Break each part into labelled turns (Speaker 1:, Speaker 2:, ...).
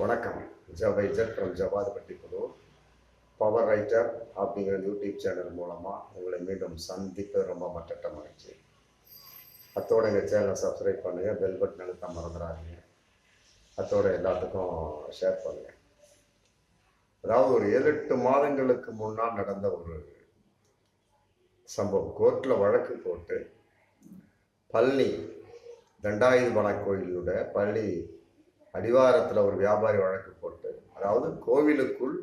Speaker 1: வணக்கம். ஜவைஜர் from Javadupatti Pudur. Power writer அப்படிங்கிற YouTube channel மூலமாக உங்களை மீண்டும் சந்திக்க ரொம்ப மட்டற்ற மகிழ்ச்சி. அத்தோட எங்கள் சேனலை சப்ஸ்கிரைப் பண்ணுங்கள், பெல் பட்டன் அழுத்த மறந்துடாதீங்க. அத்தோட எல்லாத்துக்கும் ஷேர் பண்ணுங்கள். அதாவது ஒரு 7-8 மாதங்களுக்கு முன்னால் நடந்த ஒரு சம்பவம். கோர்ட்டில் வழக்கு போட்டு பழனி தண்டாயுதபாணி கோயிலோட பள்ளி அடிவாரத்தில் ஒரு வியாபாரி வழக்கு போட்டு, அதாவது கோவிலுக்குள்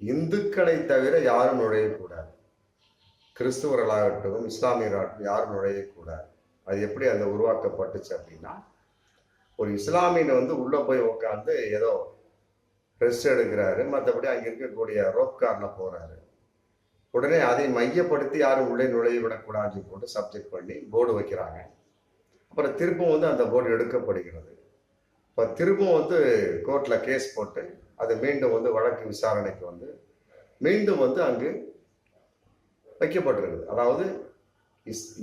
Speaker 1: இந்துக்களை தவிர யாரும் நுழையக்கூடாது, கிறிஸ்துவர்களாகட்டும் இஸ்லாமியராகட்டும் யாரும் நுழையக்கூடாது. அது எப்படி அந்த உருவாக்கப்பட்டுச்சு அப்படின்னா, ஒரு இஸ்லாமியனை உள்ளே போய் உட்காந்து ஏதோ ரெஸ்ட் எடுக்கிறாரு, மற்றபடி அங்கே இருக்கக்கூடிய ரோப் காரில் போகிறாரு. உடனே அதை மையப்படுத்தி யாரும் உள்ளே நுழைய விடக்கூடாதுன்னு போட்டு சப்ஜெக்ட் பண்ணி போர்டு வைக்கிறாங்க. அப்புறம் திருப்பும் அந்த போர்டு எடுக்கப்படுகிறது. இப்போ திரும்பவும் கோர்ட்டில் கேஸ் போட்டு அது மீண்டும் வழக்கு விசாரணைக்கு மீண்டும் அங்கு வைக்கப்பட்டிருக்குது. அதாவது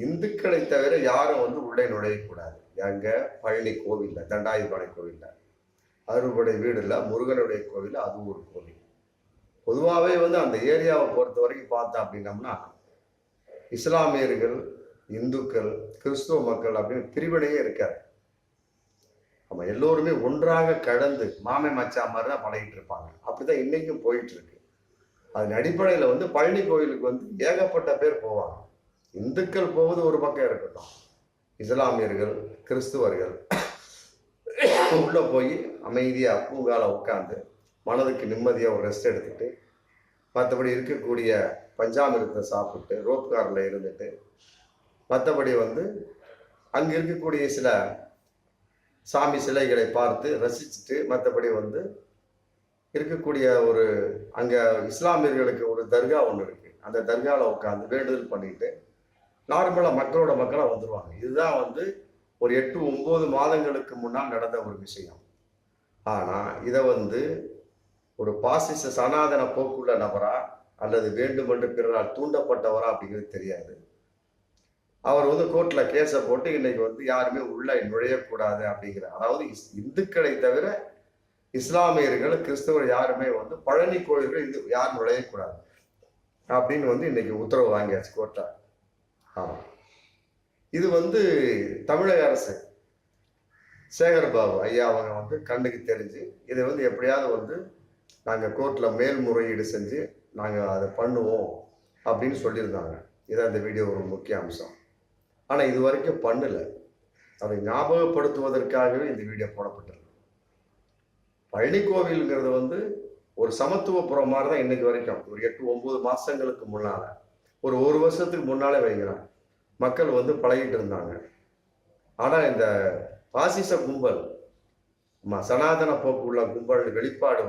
Speaker 1: இந்துக்களை தவிர யாரும் உள்ளே நுழையக்கூடாது. எங்க பழனி கோவிலில், தண்டாயுதபாணி கோவிலில், அறுபடை வீடுல முருகனுடைய கோவில், அது ஒரு கோவில். பொதுவாகவே அந்த ஏரியாவை பொறுத்த வரைக்கும் பார்த்தா அப்படின்னம்னா இஸ்லாமியர்கள், இந்துக்கள், கிறிஸ்துவ மக்கள் அப்படின்னு பிரிவினையே இருக்காது. நம்ம எல்லோருமே ஒன்றாக கடந்து மாமே மச்சா மாதிரி தான் பழகிட்டு இருப்பாங்க. அப்படிதான் இன்னைக்கும் போயிட்டு இருக்கு. அதன் அடிப்படையில் பழனி கோயிலுக்கு ஏகப்பட்ட பேர் போவாங்க. இந்துக்கள் போவது ஒரு பக்கம் இருக்கட்டும், இஸ்லாமியர்கள், கிறிஸ்துவர்கள் உள்ள போய் அமைதியா பூங்கால உட்காந்து மனதுக்கு நிம்மதியா ஒரு ரெஸ்ட் எடுத்துட்டு, மற்றபடி இருக்கக்கூடிய பஞ்சாமிரத்தை சாப்பிட்டு ரோப் காரில் இருந்துட்டு, மற்றபடி அங்க இருக்கக்கூடிய சில சாமி சிலைகளை பார்த்து ரசிச்சுட்டு, மற்றபடி இருக்கக்கூடிய ஒரு அங்க இஸ்லாமியர்களுக்கு ஒரு தர்கா ஒன்று இருக்கு, அந்த தர்காவில் உட்காந்து வேண்டுதல் பண்ணிட்டு நார்மலா மக்களா வந்துருவாங்க. இதுதான் ஒரு 8-9 மாதங்களுக்கு முன்னால் நடந்த ஒரு விஷயம். ஆனா இதை ஒரு பாசிச சனாதன போக்குள்ள நபரா அல்லது வேண்டுமென்று பிறரால் தூண்டப்பட்டவரா அப்படிங்கிறது தெரியாது. அவர் கோர்ட்ல கேஸை போட்டு இன்னைக்கு யாருமே உள்ள நுழையக்கூடாது அப்படிங்கிற, அதாவது இந்துக்களை தவிர இஸ்லாமியர்கள், கிறிஸ்தவர் யாருமே பழனி கோயில்கள் யாரும் நுழையக்கூடாது அப்படின்னு இன்னைக்கு உத்தரவு வாங்கியாச்சு கோர்ட்டா. ஆமா, இது தமிழக அரசு சேகர்பாபு ஐயா அவங்க கண்ணுக்கு தெரிஞ்சு இதை எப்படியாவது நாங்கள் கோர்ட்டில் மேல்முறையீடு செஞ்சு நாங்கள் அதை பண்ணுவோம் அப்படின்னு சொல்லியிருந்தாங்க. இதான் இந்த வீடியோ ஒரு முக்கிய அம்சம். ஆனால் இது வரைக்கும் பண்ணலை. அதை ஞாபகப்படுத்துவதற்காகவே இந்த வீடியோ போடப்பட்டிருக்கு. பழனி கோவிலுங்கிறது ஒரு சமத்துவப்புறம் மாதிரி தான் இன்னைக்கு வரைக்கும். ஒரு 8-9 மாதங்களுக்கு முன்னால, ஒரு வருஷத்துக்கு முன்னாலே வைங்கிறாங்க, மக்கள் பழகிட்டு இருந்தாங்க. ஆனால் இந்த பாசிச கும்பல், சனாதன போக்கு உள்ள கும்பல் வெளிப்பாடு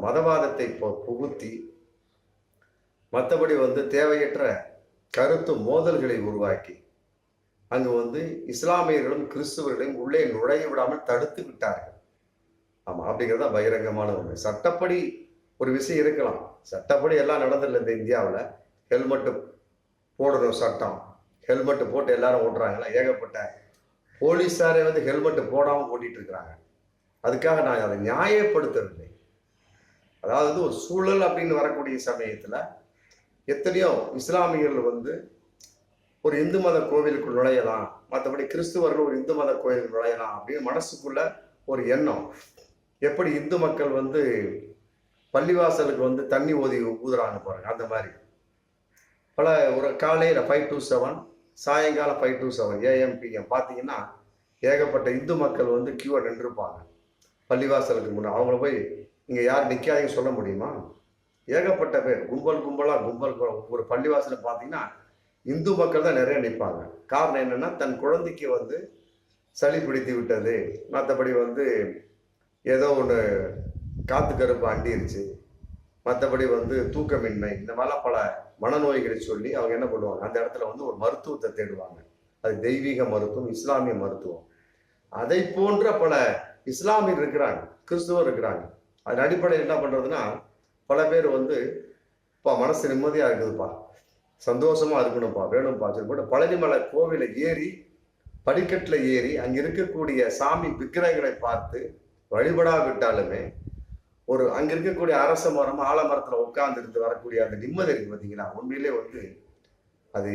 Speaker 1: மதவாதத்தை புகுத்தி, மற்றபடி தேவையற்ற கருத்து மோதல்களை உருவாக்கி அங்கு இஸ்லாமியர்களும் கிறிஸ்துவர்களையும் உள்ளே நுழைய விடாமல் தடுத்து விட்டார்கள். ஆமா, அப்படிங்கிறதா பகிரங்கமான ஒண்ணு. சட்டப்படி ஒரு விஷயம் இருக்கலாம், சட்டப்படி எல்லாம் நடந்ததில்லை இந்த இந்தியாவில். ஹெல்மெட்டு போடணும் சட்டம், ஹெல்மெட்டு போட்டு எல்லாரும் ஓட்டுறாங்களா? ஏகப்பட்ட போலீஸாரே ஹெல்மெட்டு போடாமல் ஓட்டிட்டு இருக்கிறாங்க. அதுக்காக நான் அதை நியாயப்படுத்தவில்லை. அதாவது ஒரு சூழல் அப்படின்னு வரக்கூடிய சமயத்துல எத்தனையோ இஸ்லாமியர்கள் ஒரு இந்து மத கோவிலுக்குள் நுழையலாம், மற்றபடி கிறிஸ்துவர்கள் ஒரு இந்து மத கோயிலுக்கு நுழையலாம் அப்படின்னு மனசுக்குள்ள ஒரு எண்ணம். எப்படி இந்து மக்கள் பள்ளிவாசலுக்கு தண்ணி ஊதுறாங்க பாருங்க, அந்த மாதிரி பல ஒரு காலையில் 5 to 7, சாயங்காலம் 5 to 7 AM PM பார்த்தீங்கன்னா ஏகப்பட்ட இந்து மக்கள் கியூவை நின்றுருப்பாங்க பள்ளிவாசலுக்கு முன்னாடி. அவங்கள போய் இங்கே யார் நிற்காதீங்கன்னு சொல்ல முடியுமா? ஏகப்பட்ட பேர் கும்பல் ஒரு பள்ளிவாசலில் பார்த்தீங்கன்னா இந்து மக்கள் தான் நிறைய நிற்பாங்க. காரணம் என்னன்னா, தன் குழந்தைக்கு சளி பிடித்து விட்டது, மற்றபடி ஏதோ ஒன்று காத்து கருப்பு அண்டிருச்சு, மற்றபடி தூக்கமின்மை, இந்த மாதிரிலாம் பல மனநோய்களை சொல்லி அவங்க என்ன பண்ணுவாங்க, அந்த இடத்துல ஒரு மருத்துவத்தை தேடுவாங்க. அது தெய்வீக மருத்துவம், இஸ்லாமிய மருத்துவம். அதை போன்ற பல இஸ்லாமியர் இருக்கிறாங்க, கிறிஸ்துவர் இருக்கிறாங்க. அதன் அடிப்படையில் என்ன பண்றதுன்னா, பல பேர் மனசு நிம்மதியா இருக்குதுப்பா, சந்தோஷமா இருக்கணும்ப்பா, வேணும்ப்பா சொல்லிட்டு பழனிமலை கோவிலை ஏறி படிக்கட்டில் ஏறி அங்க இருக்கக்கூடிய சாமி விக்கிரகங்களை பார்த்து வழிபடாவிட்டாலுமே ஒரு அங்க இருக்கக்கூடிய அரச மரம் ஆலமரத்துல உட்கார்ந்து இருந்து வரக்கூடிய அந்த நிம்மதி இருக்கு பார்த்தீங்களா, உண்மையிலே வந்து அது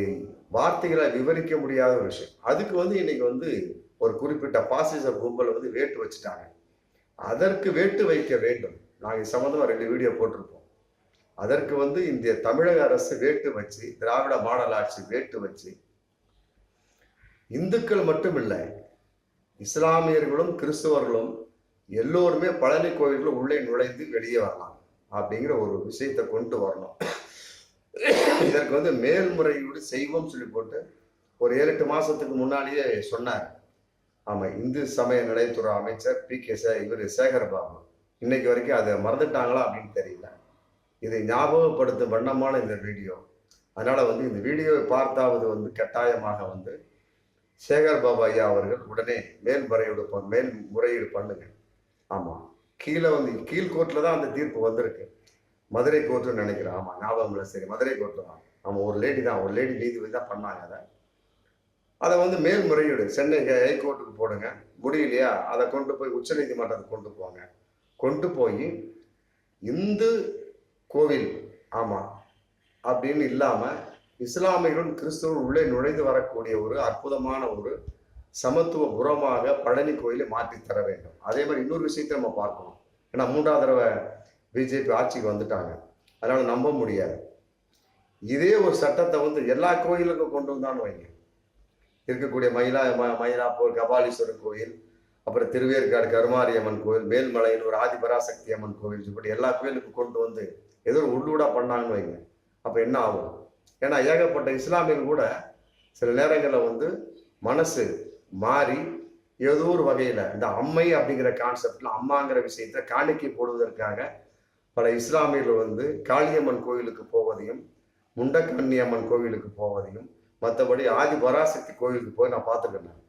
Speaker 1: வார்த்தைகளை விவரிக்க முடியாத ஒரு விஷயம். அதுக்கு வந்து இன்னைக்கு வந்து ஒரு குறிப்பிட்ட பாசிச கும்பல் வந்து வேட்டு வச்சுட்டாங்க. அதற்கு வேட்டு வைக்க வேண்டும். நாங்க இது சம்பந்தமா 2 வீடியோ போட்டிருப்போம். அதற்கு வந்து இந்த தமிழக அரசு வேட்டு வச்சு, திராவிட மாடல் ஆட்சி வேட்டு வச்சு, இந்துக்கள் மட்டும் இல்லை, இஸ்லாமியர்களும் கிறிஸ்தவர்களும் எல்லோருமே பழனி கோயிலுக்குள்ள உள்ளே நுழைந்து வெளியே வரலாம் அப்படிங்கிற ஒரு விஷயத்தை கொண்டு வரணும். இதற்கு வந்து மேல்முறையீடு செய்வோம் சொல்லி போட்டு ஒரு 7-8 மாசத்துக்கு முன்னாடியே சொன்னார். ஆமா, இந்து சமய நலத்துறை அமைச்சர் இவர் சேகர் பாபு. இன்னைக்கு வரைக்கும் அதை மறந்துட்டாங்களா அப்படின்னு தெரியல. இதை ஞாபகப்படுத்தும் வண்ணமான இந்த வீடியோ. அதனால வந்து இந்த வீடியோவை பார்த்தாவது வந்து கட்டாயமாக வந்து சேகர் பாபு ஐயா அவர்கள் உடனே மேல்முறையீடு பண்ணுங்க. ஆமா, கீழே வந்து கீழ்கோர்ட்ல தான் அந்த தீர்ப்பு வந்திருக்கு. மதுரை கோர்ட்டுன்னு நினைக்கிறேன். ஆமா, ஞாபகம் இல்லை. சரி, மதுரை கோர்ட்டு தான். ஆமா, ஒரு லேடி நீதிபதி தான் பண்ணாங்க. அதை வந்து மேல்முறையீடு சென்னை ஹைகோர்ட்டுக்கு போடுங்க. முடியலையா அதை கொண்டு போய் உச்ச நீதிமன்றத்துக்கு கொண்டு போங்க. கொண்டு போய் இந்து கோவில் ஆமா அப்படின்னு இல்லாம இஸ்லாமியர்களும் கிறிஸ்தவர்கள் உள்ளே நுழைந்து வரக்கூடிய ஒரு அற்புதமான ஒரு சமத்துவ புறமாக பழனி கோயிலை மாற்றி தர வேண்டும். அதே மாதிரி இன்னொரு விஷயத்தை நம்ம பார்க்கணும். ஏன்னா 3வது தடவை பிஜேபி ஆட்சிக்கு வந்துட்டாங்க. அதனால நம்ப முடியாது. இதே ஒரு சட்டத்தை வந்து எல்லா கோயிலுக்கும் கொண்டு வந்தான்னு வைங்க. இருக்கக்கூடிய மயிலாப்பூர் கபாலீஸ்வரர் கோயில், அப்புறம் திருவேற்காடு கருமாரியம்மன் கோயில், மேல்மலையில் ஒரு ஆதிபராசக்தி அம்மன் கோயில், இப்படி எல்லா கோயிலுக்கும் கொண்டு வந்து ஏதோ ஒரு உள்ளூடா பண்ணாங்கன்னு வைங்க. அப்ப என்ன ஆகும்? ஏன்னா ஏகப்பட்ட இஸ்லாமியர்கள் கூட சில நேரங்களில் வந்து மனசு மாறி ஏதோ ஒரு வகையில இந்த அம்மை அப்படிங்கிற கான்செப்ட்ல அம்மாங்கிற விஷயத்த காணிக்கை போடுவதற்காக பல இஸ்லாமியர்கள் வந்து காளியம்மன் கோயிலுக்கு போவதையும், முண்டக்கண்ணி அம்மன் கோவிலுக்கு போவதையும், மற்றபடி ஆதி பராசக்தி கோயிலுக்கு போய் நான் பார்த்துக்கிறேன்.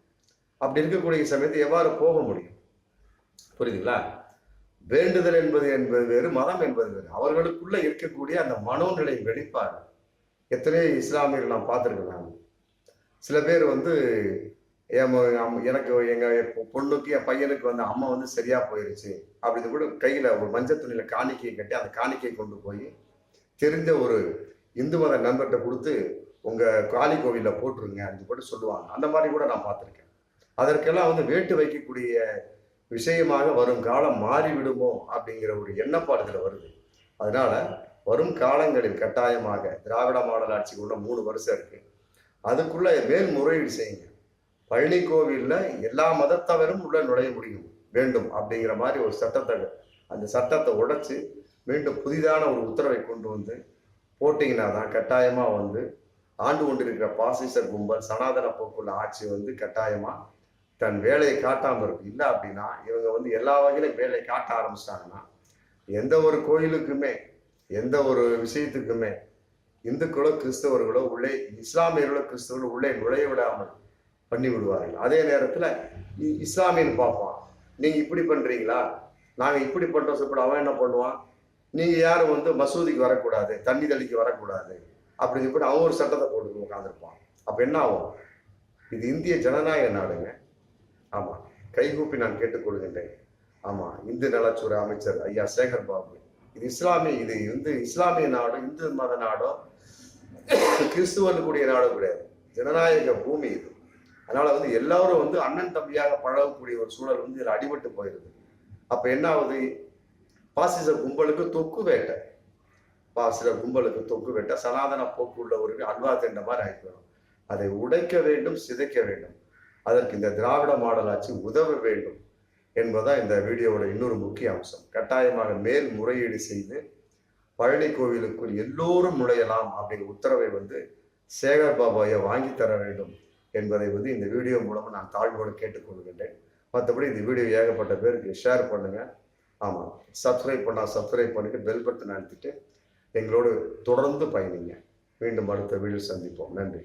Speaker 1: அப்படி இருக்கக்கூடிய சமயத்தை எவ்வாறு போக முடியும்? புரியுதுங்களா? வேண்டுதல் என்பது வேறு, மதம் என்பது வேறு. அவர்களுக்குள்ள இருக்கக்கூடிய அந்த மனோநிலை வெளிப்பாடு. எத்தனையோ இஸ்லாமியர்கள் நான் பார்த்துருக்கேன். சில பேர் வந்து எனக்கு எங்க பொண்ணுக்கு என் பையனுக்கு வந்து அம்மா வந்து சரியா போயிருச்சு அப்படின்னு கூட கையில ஒரு மஞ்சள் துணியில காணிக்கையை கட்டி அந்த காணிக்கையை கொண்டு போய் தெரிஞ்ச ஒரு இந்து மத நண்பர்கிட்ட கொடுத்து உங்க காளி கோவில போட்டுருங்க அப்படின்னு போட்டு சொல்லுவாங்க. அந்த மாதிரி கூட நான் பார்த்துருக்கேன். அதற்கெல்லாம் வந்து வேட்டு வைக்கக்கூடிய விஷயமாக வரும் காலம் மாறிவிடுமோ அப்படிங்கிற ஒரு எண்ணப்பாடுகள் வருது. அதனால வரும் காலங்களில் கட்டாயமாக திராவிட மாடல் ஆட்சிக்கு உள்ள 3 வருஷம் இருக்கு. அதுக்குள்ள மேல்முறையீடு செய்யுங்க. பழனி கோவில்ல எல்லா மதத்தவரும் உள்ள நுழைய வேண்டும் அப்படிங்கிற மாதிரி ஒரு அந்த சட்டத்தை உடைச்சு மீண்டும் புதிதான ஒரு உத்தரவை கொண்டு வந்து போட்டீங்கன்னா தான் கட்டாயமா வந்து ஆண்டு கொண்டிருக்கிற பாசிசர் கும்பல் சனாதன போக்குள்ள ஆட்சி வந்து கட்டாயமா தன் வேலையை காட்டாம இருக்கு. இல்லை அப்படின்னா இவங்க வந்து எல்லா வகையிலும் வேலையை காட்ட ஆரம்பிச்சிட்டாங்கன்னா எந்த ஒரு கோயிலுக்குமே எந்த ஒரு விஷயத்துக்குமே இந்துக்களோ கிறிஸ்தவர்களோ உள்ளே, இஸ்லாமியர்களோ கிறிஸ்தவர்களோ உள்ளே நுழைய விடாமல் பண்ணி விடுவார்கள். அதே நேரத்துல இஸ்லாமியன் பார்ப்பான், நீங்க இப்படி பண்றீங்களா, நாங்க இப்படி பண்றோம் சொல்லி அவன் என்ன பண்ணுவான், நீங்க யாரும் வந்து மசூதிக்கு வரக்கூடாது, தண்ணி தள்ளிக்கு வரக்கூடாது அப்படின்னு சொல்லி அவன் ஒரு சட்டத்தை போட்டு உட்காந்துருப்பான். அப்ப என்ன ஆகும்? இது இந்திய ஜனநாயக நாடுங்க. ஆமா, கைகூப்பி நான் கேட்டுக்கொள்கின்றேன். ஆமா, இந்து நலத்துறை அமைச்சர் ஐயா சேகர் பாபு, இது வந்து இஸ்லாமிய நாடோ இந்து மத நாடோ கிறிஸ்துவனுக்குரிய நாடோ கிடையாது. ஜனநாயக பூமி இது. அதனால வந்து எல்லாரும் வந்து அண்ணன் தம்பியாக பழகக்கூடிய ஒரு சூழல் வந்து இதுல அடிபட்டு போயிருது. அப்ப என்ன ஆகுது? பாசிச கும்பலுக்கு தொக்கு வேட்டை, சனாதன போக்கு உள்ளவருக்கு அல்வா தின்ற மாதிரி ஆகிப்போம். அதை உடைக்க வேண்டும், சிதைக்க வேண்டும். அதற்கு இந்த திராவிட மாடல் ஆட்சி உதவ வேண்டும் என்பதுதான் இந்த வீடியோவோட இன்னொரு முக்கிய அம்சம். கட்டாயமாக மேல்முறையீடு செய்து பழனி கோவிலுக்குள் எல்லோரும் நுழையலாம் அப்படிங்கிற உத்தரவை வந்து சேகர் பாபாயை வாங்கி தர வேண்டும் என்பதை வந்து இந்த வீடியோ மூலமா நான் தாழ்வோடு கேட்டுக்கொள்கின்றேன். மற்றபடி இந்த வீடியோ ஏகப்பட்ட பேருக்கு ஷேர் பண்ணுங்க. ஆமாம், சப்ஸ்கிரைப் பண்ணிட்டு பெல் பட்டன் அழுத்திட்டு எங்களோடு தொடர்ந்து பயணிங்க. மீண்டும் அடுத்த வீடியோ சந்திப்போம். நன்றி.